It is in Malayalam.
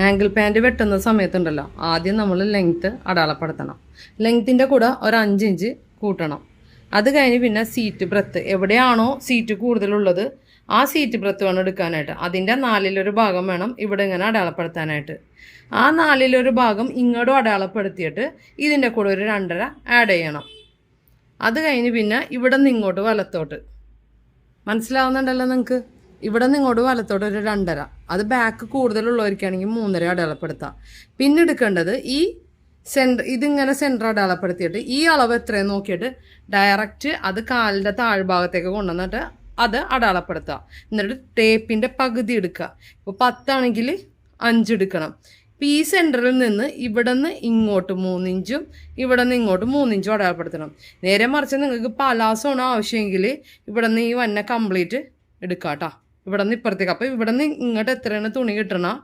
ആംഗിൾ പാൻറ് വെട്ടുന്ന സമയത്തുണ്ടല്ലോ, ആദ്യം നമ്മൾ ലെങ്ത്ത് അടയാളപ്പെടുത്തണം. ലെങ്ത്തിൻ്റെ കൂടെ ഒരു 5 ഇഞ്ച് കൂട്ടണം. അത് കഴിഞ്ഞ് പിന്നെ സീറ്റ് ബ്രെത്ത്, എവിടെയാണോ സീറ്റ് കൂടുതലുള്ളത് ആ സീറ്റ് ബ്രെത്ത് വേണം എടുക്കാനായിട്ട്. അതിൻ്റെ 4/1 ഭാഗം വേണം ഇവിടെ ഇങ്ങനെ അടയാളപ്പെടുത്താനായിട്ട്. ആ 4/1 ഭാഗം ഇങ്ങോട്ടും അടയാളപ്പെടുത്തിയിട്ട് ഇതിൻ്റെ കൂടെ ഒരു 2.5 ആഡ് ചെയ്യണം. അത് കഴിഞ്ഞ് പിന്നെ ഇവിടെ നിന്ന് ഇങ്ങോട്ട് വലത്തോട്ട്, മനസ്സിലാവുന്നുണ്ടല്ലോ നിങ്ങൾക്ക്? ഇവിടെ നിന്ന് ഇങ്ങോട്ട് വലത്തോട്ട് ഒരു 2.5. അത് ബാക്ക് കൂടുതലുള്ളവർക്കാണെങ്കിൽ 3.5 അടയാളപ്പെടുത്താം. പിന്നെ എടുക്കേണ്ടത് ഈ ഇതിങ്ങനെ സെൻറ്റർ അടയാളപ്പെടുത്തിയിട്ട് ഈ അളവ് എത്രയും നോക്കിയിട്ട് ഡയറക്റ്റ് അത് കാലിൻ്റെ താഴ്ഭാഗത്തേക്ക് കൊണ്ടുവന്നിട്ട് അത് അടയാളപ്പെടുത്തുക. എന്നിട്ട് ടേപ്പിൻ്റെ പകുതി എടുക്കുക. ഇപ്പോൾ 10 ആണെങ്കിൽ 5 എടുക്കണം. ഇപ്പോൾ ഈ സെൻറ്ററിൽ നിന്ന് ഇവിടെ നിന്ന് ഇങ്ങോട്ട് 3 ഇഞ്ചും ഇവിടെ നിന്ന് ഇങ്ങോട്ട് 3 ഇഞ്ചും അടയാളപ്പെടുത്തണം. നേരെ മറിച്ച് നിങ്ങൾക്ക് പലാസമാണ് ആവശ്യമെങ്കിൽ ഇവിടെ നിന്ന് ഈ വന്ന കംപ്ലീറ്റ് എടുക്കാം കേട്ടോ, ഇവിടെ നിന്ന് ഇപ്പുറത്തേക്ക്. അപ്പോൾ ഇവിടെ നിന്ന് ഇങ്ങോട്ട് എത്രയാണ് തുണി കിട്ടണം